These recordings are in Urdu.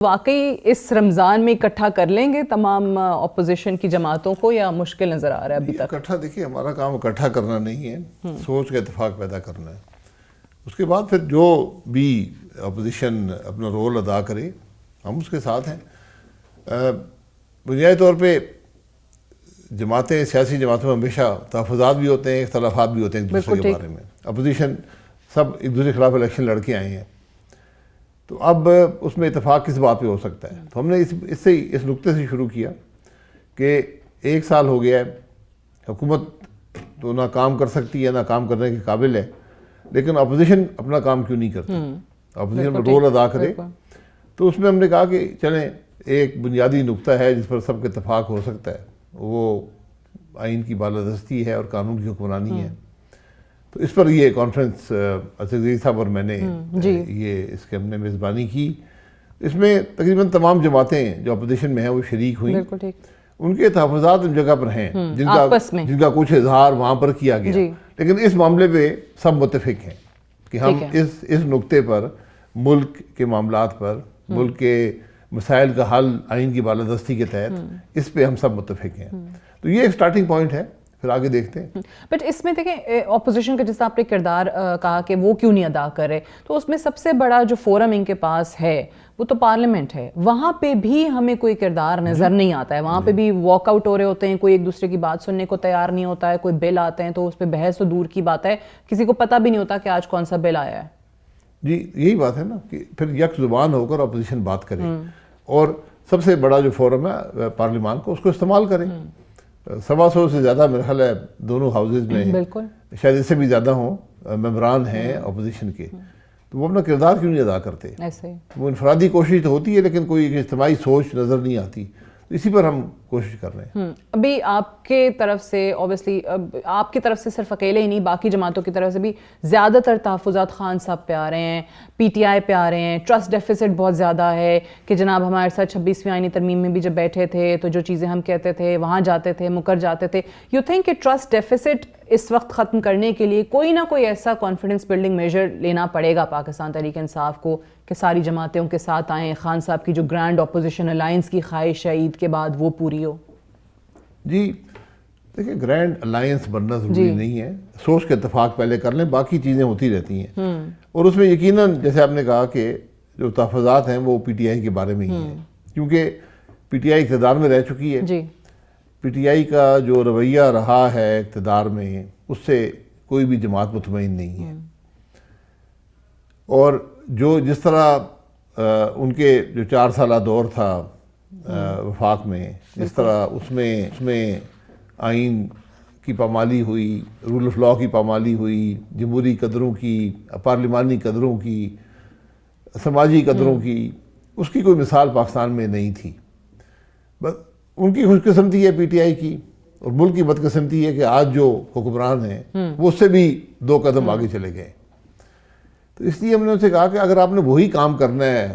واقعی اس رمضان میں اکٹھا کر لیں گے تمام اپوزیشن کی جماعتوں کو یا مشکل نظر آ رہا ہے ابھی تک؟ اکٹھا دیکھیے، ہمارا کام اکٹھا کرنا نہیں ہے، سوچ کا اتفاق پیدا کرنا ہے. اس کے بعد پھر جو بھی اپوزیشن اپنا رول ادا کرے ہم اس کے ساتھ ہیں. بنیادی طور پہ جماعتیں، سیاسی جماعتوں میں ہمیشہ تحفظات بھی ہوتے ہیں، اختلافات بھی ہوتے ہیں ایک دوسرے کے بارے میں. اپوزیشن سب ایک دوسرے کے خلاف الیکشن لڑ کے آئے ہیں، تو اب اس میں اتفاق کس بات پہ ہو سکتا ہے. تو ہم نے اس نقطے سے شروع کیا کہ 1 سال ہو گیا ہے، حکومت تو نہ کام کر سکتی ہے نہ کام کرنے کے قابل ہے، لیکن اپوزیشن اپنا کام کیوں نہیں کرتی، اپوزیشن رول ادا کرے. تو اس میں ہم نے کہا کہ چلیں ایک بنیادی نقطہ ہے جس پر سب کا اتفاق ہو سکتا ہے، وہ آئین کی بالادستی ہے اور قانون کی حکمرانی ہے. تو اس پر یہ کانفرنس اسد صاحب اور میں نے اس کے ہم نے میزبانی کی. اس میں تقریباً تمام جماعتیں جو اپوزیشن میں ہیں وہ شریک ہوئیں. ان کے تحفظات ان جگہ پر ہیں جن کا کچھ اظہار وہاں پر کیا گیا، لیکن اس معاملے پہ سب متفق ہیں کہ ہم اس نقطے پر، ملک کے معاملات پر، ملک کے مسائل کا حل آئین کی بالادستی کے تحت، اس پہ ہم سب متفق ہیں. تو یہ ایک سٹارٹنگ پوائنٹ ہے، پھر آگے دیکھتے ہیں. بٹ اس میں دیکھیں اپوزیشن کا جس آپ نے کردار کہا کہ وہ کیوں نہیں ادا کر رہے، تو اس میں سب سے بڑا جو فورم ان کے پاس ہے وہ تو پارلیمنٹ ہے. وہاں پہ بھی ہمیں کوئی کردار نظر نہیں آتا ہے. وہاں پہ بھی واک آؤٹ ہو رہے ہوتے ہیں، کوئی ایک دوسرے کی بات سننے کو تیار نہیں ہوتا ہے. کوئی بل آتے ہیں تو اس پہ بحث تو دور کی بات ہے، کسی کو پتہ بھی نہیں ہوتا کہ آج کون سا بل آیا ہے. جی یہی بات ہے نا کہ پھر یک زبان ہو کر اپوزیشن بات کرے، اور سب سے بڑا جو فورم ہے پارلیمان کو، اس کو استعمال کریں. 125 سے زیادہ میرا خیال ہے دونوں ہاؤسز میں، شاید اس سے بھی زیادہ ہوں، ممبران ہیں اپوزیشن کے. تو وہ اپنا کردار کیوں نہیں ادا کرتے؟ وہ انفرادی کوشش تو ہوتی ہے لیکن کوئی اجتماعی سوچ نظر نہیں آتی. اسی پر ہم کوشش کر رہے ہیں. ابھی آپ کے طرف سے اوبیسلی آپ کی طرف سے صرف اکیلے ہی نہیں، باقی جماعتوں کی طرف سے بھی زیادہ تر تحفظات خان صاحب پہ آ رہے ہیں، پی ٹی آئی پہ آ رہے ہیں. ٹرسٹ ڈیفیسٹ بہت زیادہ ہے کہ جناب ہمارے ساتھ 26ویں آئینی ترمیم میں بھی جب بیٹھے تھے تو جو چیزیں ہم کہتے تھے وہاں جاتے تھے، مکر جاتے تھے. یو تھنک کہ ٹرسٹ ڈیفیسٹ اس وقت ختم کرنے کے لیے کوئی نہ کوئی ایسا کانفیڈنس بلڈنگ میجر لینا پڑے گا پاکستان تحریک انصاف کو کہ ساری جماعتیں ان کے ساتھ آئیں، خان صاحب کی جو گرینڈ اپوزیشن الائنس کی خواہش ہے عید کے بعد وہ پوری ہو؟ جی دیکھیں، گرینڈ الائنس بننا ضروری نہیں ہے، سوچ کے اتفاق پہلے کر لیں، باقی چیزیں ہوتی رہتی ہیں. اور اس میں یقیناً جیسے آپ نے کہا کہ جو تحفظات ہیں وہ پی ٹی آئی کے بارے میں ہی ہیں، کیونکہ پی ٹی آئی اقتدار میں رہ چکی ہے. پی ٹی آئی کا جو رویہ رہا ہے اقتدار میں، اس سے کوئی بھی جماعت مطمئن نہیں ہے. اور جس طرح ان کے جو 4 سالہ دور تھا وفاق میں، جس طرح اس میں آئین کی پامالی ہوئی، رول آف لاء کی پامالی ہوئی، جمہوری قدروں کی، پارلیمانی قدروں کی، سماجی قدروں کی، اس کی کوئی مثال پاکستان میں نہیں تھی. بس ان کی خوش قسمتی ہے پی ٹی آئی کی، اور ملک کی بدقسمتی ہے کہ آج جو حکمران ہیں وہ اس سے بھی 2 قدم آگے چلے گئے. تو اس لیے ہم نے ان سے کہا کہ اگر آپ نے وہی کام کرنا ہے،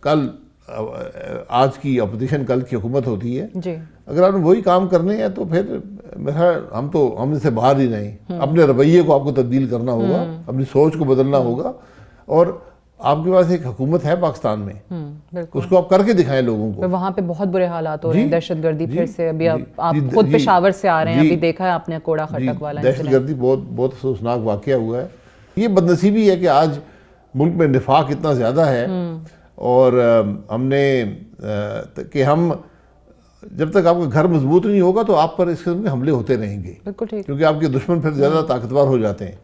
کل آج کی اپوزیشن کل کی حکومت ہوتی ہے، اگر آپ نے وہی کام کرنے ہیں تو پھر ہم اس سے باہر ہی نہیں. اپنے رویے کو آپ کو تبدیل کرنا ہوگا، اپنی سوچ کو بدلنا ہوگا. اور آپ کے پاس ایک حکومت ہے پاکستان میں، اس کو آپ کر کے دکھائیں لوگوں کو. وہاں پہ بہت برے حالات ہو رہے ہیں، دہشت گردی پھر سے. ابھی آپ خود پشاور سے آ رہے ہیں، ابھی دیکھا ہے آپ نے کوڑا خٹک والا دہشت گردی بہت افسوسناک واقعہ ہوا ہے. یہ بدنصیبی ہے کہ آج ملک میں نفاق اتنا زیادہ ہے، اور ہم نے کہ ہم جب تک آپ کا گھر مضبوط نہیں ہوگا تو آپ پر اس قسم کے حملے ہوتے رہیں گے، کیونکہ آپ کے دشمن پھر زیادہ طاقتور ہو جاتے ہیں.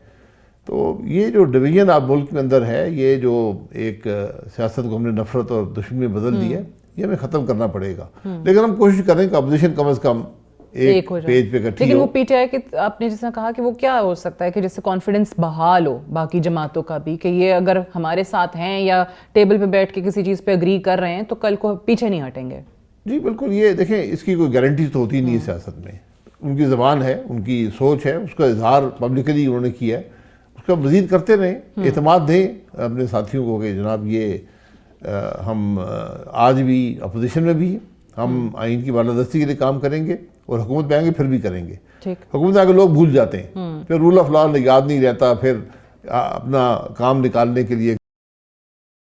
تو یہ جو ڈویژن آپ ملک میں اندر ہے، یہ جو ایک سیاست کو ہم نے نفرت اور دشمنی میں بدل دی ہے، یہ ہمیں ختم کرنا پڑے گا. لیکن ہم کوشش کریں کہ اپوزیشن کم از کم ایک پیج پہ اکٹھی ہو. لیکن وہ پی ٹی آئی کے آپ نے جس طرح کہا کہ وہ کیا ہو سکتا ہے کہ جس سے کانفیڈنس بحال ہو باقی جماعتوں کا بھی، کہ یہ اگر ہمارے ساتھ ہیں یا ٹیبل پہ بیٹھ کے کسی چیز پہ اگری کر رہے ہیں تو کل کو پیچھے نہیں ہٹیں گے. جی بالکل. یہ دیکھیں، اس کی کوئی گارنٹی تو ہوتی نہیں ہے سیاست میں. ان کی زبان ہے، ان کی سوچ ہے، اس کا اظہار پبلکلی انہوں نے کیا ہے، اس کا مزید کرتے رہیں. اعتماد دیں اپنے ساتھیوں کو کہ جناب یہ ہم آج بھی اپوزیشن میں بھی ہم آئین کی بالادستی کے لیے کام کریں گے، اور حکومت میں آئیں گے پھر بھی کریں گے. حکومت آگے لوگ بھول جاتے ہیں، پھر رول آف لاء یاد نہیں رہتا، پھر اپنا کام نکالنے کے لیے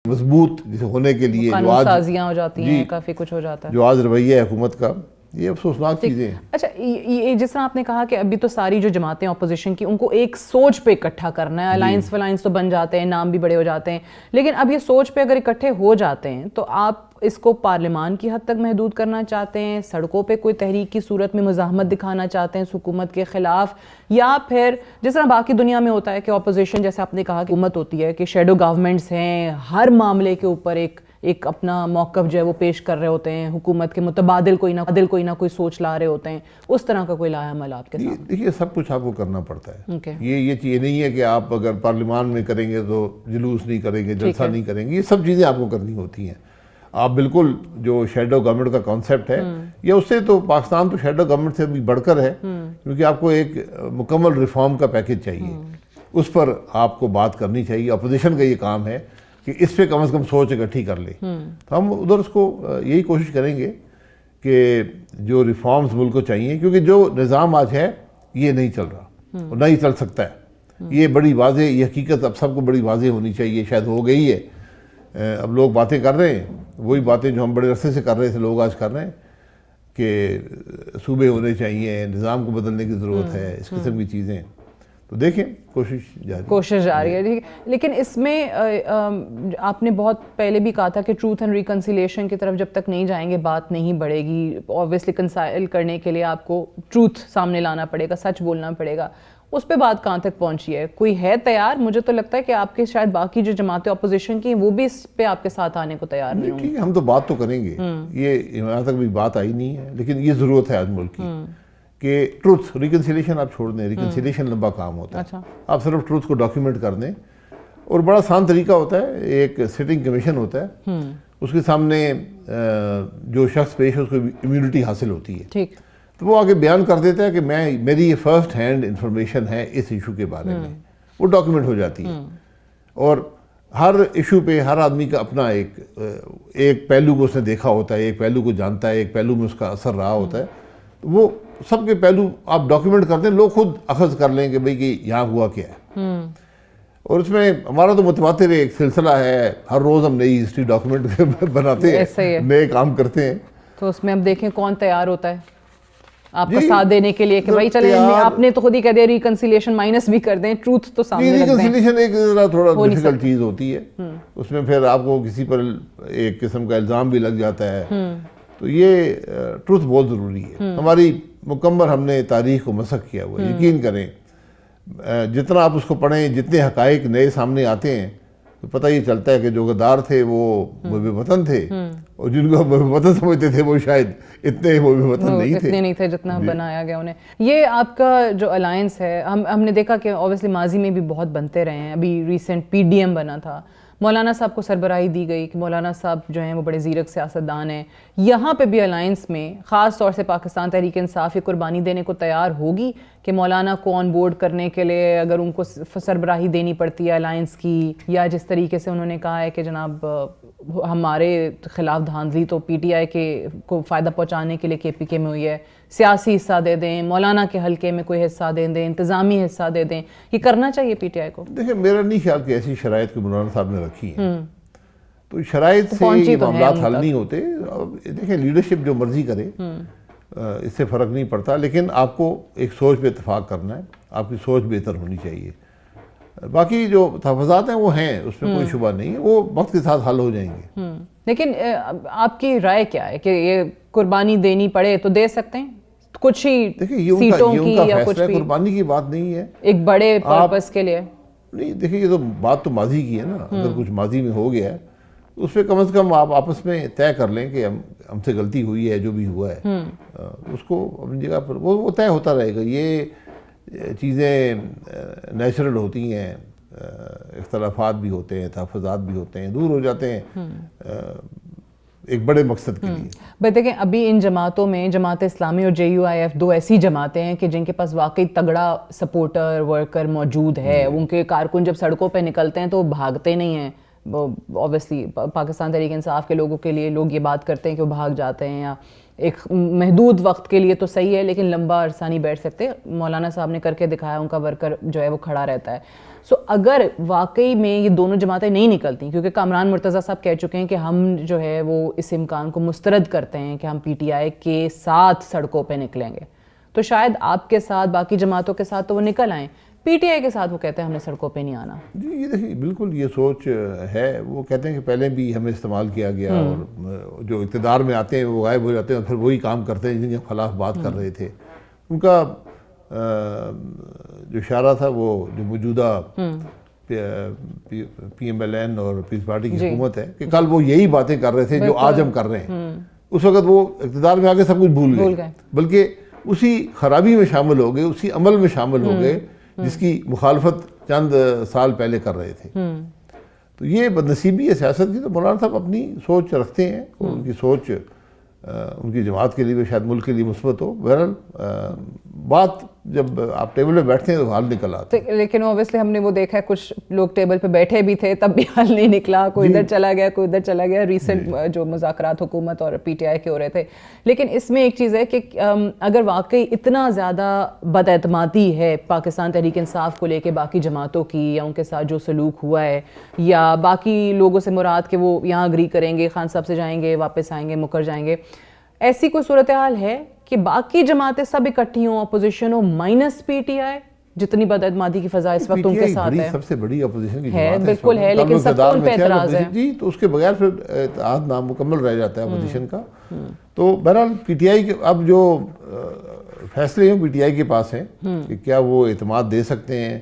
مضبوط جسے ہونے کے لیے قانون سازیاں ہو جاتی ہیں, کافی کچھ ہو جاتا ہے. جو آج رویہ ہے حکومت کا, یہ افسوسناک چیزیں ہیں. اچھا, یہ جس طرح آپ نے کہا کہ ابھی تو ساری جو جماعتیں اپوزیشن کی ان کو ایک سوچ پہ اکٹھا کرنا ہے, الائنس والائنس تو بن جاتے ہیں, نام بھی بڑے ہو جاتے ہیں, لیکن اب یہ سوچ پہ اگر اکٹھے ہو جاتے ہیں تو آپ اس کو پارلیمان کی حد تک محدود کرنا چاہتے ہیں, سڑکوں پہ کوئی تحریک کی صورت میں مزاحمت دکھانا چاہتے ہیں اس حکومت کے خلاف, یا پھر جس طرح باقی دنیا میں ہوتا ہے کہ اپوزیشن, جیسے آپ نے کہا کہ حکومت ہوتی ہے کہ شیڈو گورنمنٹس ہیں, ہر معاملے کے اوپر ایک اپنا موقف جو ہے وہ پیش کر رہے ہوتے ہیں, حکومت کے متبادل کوئی نہ کوئی سوچ لا رہے ہوتے ہیں, اس طرح کا کوئی لایا عمل آپ کے سامنے؟ دیکھیے سب کچھ آپ کو کرنا پڑتا ہے. یہ چیز نہیں ہے کہ آپ اگر پارلیمان میں کریں گے تو جلوس نہیں کریں گے, جلسہ نہیں کریں گے, یہ سب چیزیں آپ کو کرنی ہوتی ہیں. آپ بالکل جو شیڈو گورنمنٹ کا کانسیپٹ ہے, یا اس سے تو پاکستان تو شیڈو گورنمنٹ سے بھی بڑھ کر ہے, کیونکہ آپ کو ایک مکمل ریفارم کا پیکج چاہیے, اس پر آپ کو بات کرنی چاہیے. اپوزیشن کا یہ کام ہے کہ اس پہ کم از کم سوچ اکٹھی کر لے. تو ہم ادھر اس کو یہی کوشش کریں گے کہ جو ریفارمز ملک کو چاہیے, کیونکہ جو نظام آج ہے یہ نہیں چل رہا اور نہ ہی چل سکتا ہے. یہ بڑی واضح, یہ حقیقت اب سب کو بڑی واضح ہونی چاہیے, شاید ہو گئی ہے. اب لوگ باتیں کر رہے ہیں, وہی باتیں جو ہم بڑے عرصے سے کر رہے تھے, لوگ آج کر رہے ہیں کہ صوبے ہونے چاہیے, نظام کو بدلنے کی ضرورت ہے, اس قسم کی چیزیں. تو دیکھیں کوشش جاری ہے. لیکن اس میں آپ نے بہت پہلے بھی کہا تھا کہ ٹروتھ اینڈ ریکنسیلیشن کی طرف جب تک نہیں جائیں گے بات نہیں بڑھے گی. اوبویسلی کنسائل کرنے کے لیے آپ کو ٹروتھ سامنے لانا پڑے گا, سچ بولنا پڑے گا. اس پہ بات کہاں تک پہنچی ہے؟ کوئی ہے تیار؟ مجھے تو لگتا ہے کہ آپ کے شاید باقی جو جماعتیں اپوزیشن کی وہ بھی اس پہ آپ کے ساتھ آنے کو تیار نہیں ہوں گے. ہم تو بات تو کریں گے, یہ یہاں تک بھی بات آئی نہیں ہے, لیکن یہ ضرورت ہے آج ملک کی کہ ٹروتھ ریکنسیلیشن آپ چھوڑ دیں. ریکنسیلیشن لمبا کام ہوتا ہے, آپ صرف ٹروتھ کو ڈاکیومنٹ کر دیں, اور بڑا آسان طریقہ ہوتا ہے. ایک سٹنگ کمیشن ہوتا ہے, اس کے سامنے جو شخص پیش ہے اس کو امیونٹی حاصل ہوتی ہے, تو وہ آگے بیان کر دیتا ہے کہ میری یہ فرسٹ ہینڈ انفارمیشن ہے اس ایشو کے بارے میں, وہ ڈاکیومنٹ ہو جاتی ہے. اور ہر ایشو پہ ہر آدمی کا اپنا ایک پہلو کو اس نے دیکھا ہوتا ہے, ایک پہلو کو جانتا ہے, ایک پہلو میں اس کا اثر رہا ہوتا ہے. وہ سب کے پہلو آپ ڈاکیومنٹ کرتے ہیں, لوگ خود اخذ کر لیں کہ بھئی کہ یہاں ہوا کیا ہے. اور اس میں ہمارا تو متواتر ایک سلسلہ ہے, ہر روز ہم نئی ہسٹری ڈاکیومنٹ بناتے ہیں, نئے کام کرتے ہیں. تو اس میں اب دیکھیں کون تیار ہوتا ہے آپ کا ساتھ دینے کے لیے کہ بھائی چلیں, آپ نے تو خود ہی کہہ دیا ریکنسیلیشن مائنس بھی کر دیں, ٹروتھ تو سامنے رکھ دیں. ریکنسیلیشن ایک تھوڑا ڈیفیکلٹ چیز ہوتی ہے, اس میں پھر آپ کو کسی پر ایک قسم کا الزام بھی لگ جاتا ہے. تو یہ ٹروتھ بہت ضروری ہے. ہماری مکمل ہم نے تاریخ کو مسخ کیا ہوا, یقین کریں جتنا آپ اس کو پڑھیں, جتنے حقائق نئے سامنے آتے ہیں تو پتہ یہ چلتا ہے کہ جو غدار تھے وہ محب وطن تھے, اور جن کو محب وطن سمجھتے تھے وہ شاید اتنے محب وطن نہیں تھے جتنا بنایا گیا انہیں. یہ آپ کا جو الائنس ہے, ہم نے دیکھا کہ اوبویسلی ماضی میں بھی بہت بنتے رہے ہیں. ابھی ریسنٹ پی ڈی ایم بنا تھا, مولانا صاحب کو سربراہی دی گئی کہ مولانا صاحب جو ہیں وہ بڑے زیرک سیاستدان ہیں. یہاں پہ بھی الائنس میں خاص طور سے پاکستان تحریک انصاف یہ قربانی دینے کو تیار ہوگی کہ مولانا کو آن بورڈ کرنے کے لیے اگر ان کو سربراہی دینی پڑتی ہے الائنس کی, یا جس طریقے سے انہوں نے کہا ہے کہ جناب ہمارے خلاف دھاندلی تو پی ٹی آئی کے کو فائدہ پہنچانے کے لیے کے پی کے میں ہوئی ہے, سیاسی حصہ دے دیں, مولانا کے حلقے میں کوئی حصہ دے دیں, انتظامی حصہ دے دیں, یہ کرنا چاہیے پی ٹی آئی کو؟ دیکھیں میرا نہیں خیال کہ ایسی شرائط کو مولانا صاحب نے رکھی ہیں, تو شرائط سے یہ معاملات حل نہیں ہوتے. دیکھیں لیڈرشپ جو مرضی کرے اس سے فرق نہیں پڑتا, لیکن آپ کو ایک سوچ پہ اتفاق کرنا ہے, آپ کی سوچ بہتر ہونی چاہیے. باقی جو تحفظات ہیں وہ ہیں, اس میں کوئی شبہ نہیں ہے, وہ وقت کے ساتھ حل ہو جائیں گے. لیکن آپ کی رائے کیا ہے کہ یہ قربانی دینی پڑے تو دے سکتے ہیں کچھ ہی سیٹوں کی یا کچھ بھی؟ قربانی کی بات نہیں ہے, ایک بڑے پرپس کے لیے نہیں. دیکھیں یہ تو بات تو ماضی کی ہے نا, اگر کچھ ماضی میں ہو گیا ہے اس پہ کم از کم آپ آپس میں طے کر لیں کہ ہم سے غلطی ہوئی ہے, جو بھی ہوا ہے اس کو اپنی جگہ پر وہ طے ہوتا رہے گا. یہ چیزیں نیچرل ہوتی ہیں, اختلافات بھی ہوتے ہیں, تحفظات بھی ہوتے ہیں, دور ہو جاتے ہیں ایک بڑے مقصد کے لیے. بھائی دیکھیں ابھی ان جماعتوں میں جماعت اسلامی اور JUIF دو ایسی جماعتیں ہیں کہ جن کے پاس واقعی تگڑا سپورٹر ورکر موجود ہے. ان کے کارکن جب سڑکوں پہ نکلتے ہیں تو وہ بھاگتے نہیں ہیں, obviously پاکستان تحریک انصاف کے لوگوں کے لیے لوگ یہ بات کرتے ہیں کہ وہ بھاگ جاتے ہیں یا ایک محدود وقت کے لیے تو صحیح ہے لیکن لمبا عرصہ نہیں بیٹھ سکتے. مولانا صاحب نے کر کے دکھایا, ان کا ورکر جو ہے وہ کھڑا رہتا ہے. سو اگر واقعی میں یہ دونوں جماعتیں نہیں نکلتی, کیونکہ کامران مرتضیٰ صاحب کہہ چکے ہیں کہ ہم جو ہے وہ اس امکان کو مسترد کرتے ہیں کہ ہم پی ٹی آئی کے ساتھ سڑکوں پہ نکلیں گے, تو شاید آپ کے ساتھ باقی جماعتوں کے ساتھ تو وہ نکل آئیں, پی ٹی آئی کے ساتھ وہ کہتے ہیں ہم نے سڑکوں پہ نہیں آنا. جی یہ دیکھیے بالکل یہ سوچ ہے. وہ کہتے ہیں کہ پہلے بھی ہمیں استعمال کیا گیا اور جو اقتدار میں آتے ہیں وہ غائب ہو جاتے ہیں اور پھر وہی کام کرتے ہیں جن کے خلاف بات کر رہے تھے. ان کا جو اشارہ تھا وہ جو موجودہ پی ایم ایل این اور پیپلز پارٹی کی حکومت ہے کہ کل وہ یہی باتیں کر رہے تھے جو آج ہم کر رہے ہیں. اس وقت وہ اقتدار میں آگے سب کچھ بھول گئے, بلکہ اسی خرابی میں شامل ہو گئے, اسی عمل میں شامل ہو گئے جس کی مخالفت چند سال پہلے کر رہے تھے. تو یہ بدنصیبی ہے سیاست کی. تو مولانا صاحب اپنی سوچ رکھتے ہیں اور ان کی سوچ ان کی جماعت کے لیے بھی شاید ملک کے لیے مثبت ہو. بہرحال بات جب آپ ٹیبل پہ بیٹھتے ہیں تو حل نکل آتے ہیں. لیکن اوبیسلی ہم نے وہ دیکھا ہے کچھ لوگ ٹیبل پہ بیٹھے بھی تھے تب بھی حل نہیں نکلا, کوئی ادھر چلا گیا کوئی ادھر چلا گیا. ریسنٹ جو مذاکرات حکومت اور پی ٹی آئی کے ہو رہے تھے. لیکن اس میں ایک چیز ہے کہ اگر واقعی اتنا زیادہ بد اعتمادی ہے پاکستان تحریک انصاف کو لے کے باقی جماعتوں کی, یا ان کے ساتھ جو سلوک ہوا ہے, یا باقی لوگوں سے مراد کہ وہ یہاں اگری کریں گے, خان صاحب سے جائیں گے واپس آئیں گے مکر جائیں گے, ایسی کوئی صورتحال ہے کہ باقی جماعتیں سب اکٹھی ہوں, opposition who minus P T I, جتنی بد اعتمادی کی فضا اس وقت ان کے ساتھ ہے؟ سب سے بڑی اپوزیشن کی ہے, جماعت بالکل ہے, لیکن سب کو ان پہ اعتراض ہے. جی تو اس کے بغیر پھر اتحاد نامکمل رہ جاتا ہے اپوزیشن کا. تو بہرحال پی ٹی آئی کے اب جو فیصلے ہیں پی ٹی آئی کے پاس ہیں کہ کیا وہ اعتماد دے سکتے ہیں,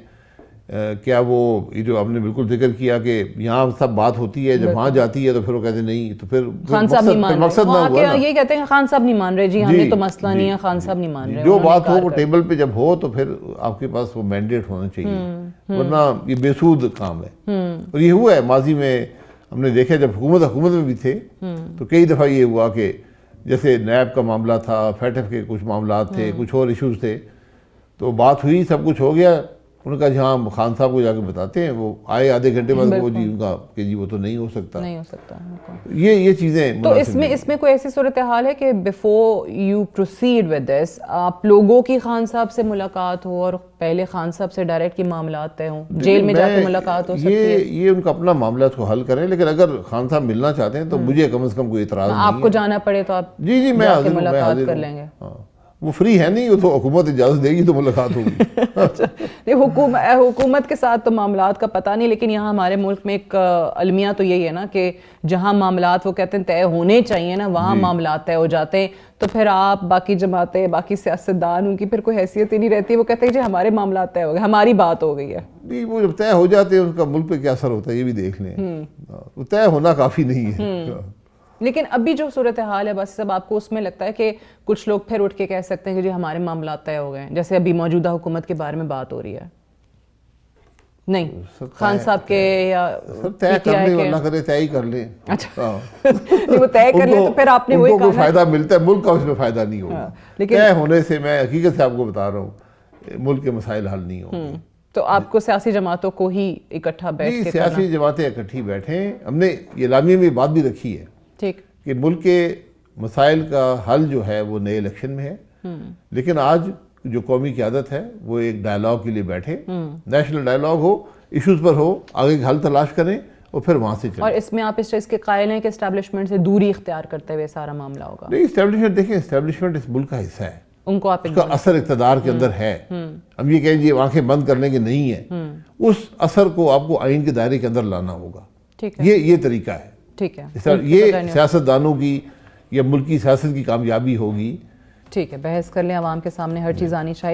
کیا وہ یہ جو آپ نے بالکل ذکر کیا کہ یہاں سب بات ہوتی ہے, جب وہاں جاتی ہے تو پھر وہ کہتے ہیں نہیں, تو پھر خان صاحب نہیں مان رہے, مقصد نہ ہوا نا. یہ کہتے ہیں خان صاحب نہیں مان رہے, جی ہمیں تو مسئلہ نہیں ہے, خان صاحب نہیں مان رہے. جو بات ہو وہ ٹیبل پہ جب ہو تو پھر آپ کے پاس وہ مینڈیٹ ہونا چاہیے, ورنہ یہ بے سود کام ہے. اور یہ ہوا ہے ماضی میں, ہم نے دیکھا جب حکومت میں بھی تھے تو کئی دفعہ یہ ہوا کہ جیسے نیب کا معاملہ تھا, فیٹف کے کچھ معاملات تھے, کچھ اور ایشوز تھے, تو بات ہوئی, سب کچھ ہو گیا, ان کا جہاں خان صاحب کو جا کے بتاتے ہیں, وہ آئے آدھے گھنٹے بعد وہ جی ان کا کہ جی وہ تو نہیں ہو سکتا. یہ چیزیں تو اس میں کوئی ایسی صورتحال ہے کہ before you proceed with this آپ لوگوں کی خان صاحب سے ملاقات ہو اور پہلے خان صاحب سے ڈائریکٹ کی معاملات طے ہوں, جیل میں جا کے ملاقات ہو سکتی ہے؟ یہ ان کا اپنا معاملات کو حل کریں, لیکن اگر خان صاحب ملنا چاہتے ہیں تو مجھے کم از کم کوئی اعتراض نہیں ہے. آپ کو جانا پڑے تو آپ جی میں حاضر ہوں, ملاقات کر لیں گے. وہ فری ہے نہیں, وہ تو حکومت اجازت دے گی تو ملاقات ہوگی. حکومت کے ساتھ تو معاملات کا پتہ نہیں, لیکن یہاں ہمارے ملک میں ایک المیہ تو یہی ہے نا کہ جہاں معاملات وہ کہتے ہیں طے ہونے چاہیے نا, وہاں معاملات طے ہو جاتے ہیں. تو پھر آپ باقی جماعتیں, باقی سیاستدان, ان کی پھر کوئی حیثیت ہی نہیں رہتی. وہ کہتے ہیں جی ہمارے معاملات طے ہو گئے, ہماری بات ہو گئی ہے. نہیں, وہ جب طے ہو جاتے ہیں اس کا ملک پہ کیا اثر ہوتا ہے یہ بھی دیکھ لیں. وہ طے ہونا کافی نہیں ہے. لیکن ابھی جو صورتحال ہے بس سب آپ کو اس میں لگتا ہے کہ کچھ لوگ پھر اٹھ کے کہہ سکتے ہیں کہ جی ہمارے معاملات طے ہو گئے ہیں, جیسے ابھی موجودہ حکومت کے بارے میں بات ہو رہی ہے؟ نہیں, خان صاحب کے یا طے کر لیں, نہ کرے طے ہی کر لیں. اچھا وہ طے کر لیں تو پھر آپ نے وہی کہا فائدہ ملتا ہے, ملک کا اس میں فائدہ نہیں ہوگا. طے ہونے سے میں حقیقت سے آپ کو بتا رہا ہوں ملک کے مسائل حل نہیں ہوں گے. تو آپ کو سیاسی جماعتوں کو ہی اکٹھا بیٹھ کے سیاسی جماعتیں اکٹھی بیٹھیں. ہم نے یہ اعلامیے میں بات بھی رکھی ہے ٹھیک کہ ملک کے مسائل کا حل جو ہے وہ نئے الیکشن میں ہے, لیکن آج جو قومی قیادت ہے وہ ایک ڈائلاگ کے لیے بیٹھے, نیشنل ڈائلاگ ہو, ایشوز پر ہو, آگے حل تلاش کریں اور پھر وہاں سے چلیں. اور اس میں آپ اس چیز کے قائل ہیں کہ اسٹیبلشمنٹ سے دوری اختیار کرتے ہوئے سارا معاملہ ہوگا؟ نہیں, اسٹیبلشمنٹ دیکھیں, اسٹیبلشمنٹ اس ملک کا حصہ ہے, ان کو آپ اس کا اثر اقتدار کے اندر ہے. ہم یہ کہیں جی آنکھیں بند کرنے کے نہیں ہے, اس اثر کو آپ کو آئین کے دائرے کے اندر لانا ہوگا. یہ طریقہ ہے. ٹھیک ہے, یہ سیاستدانوں کی یا ملکی سیاست کی کامیابی ہوگی. ٹھیک ہے, بحث کر لیں, عوام کے سامنے ہر چیز آنی چاہیے.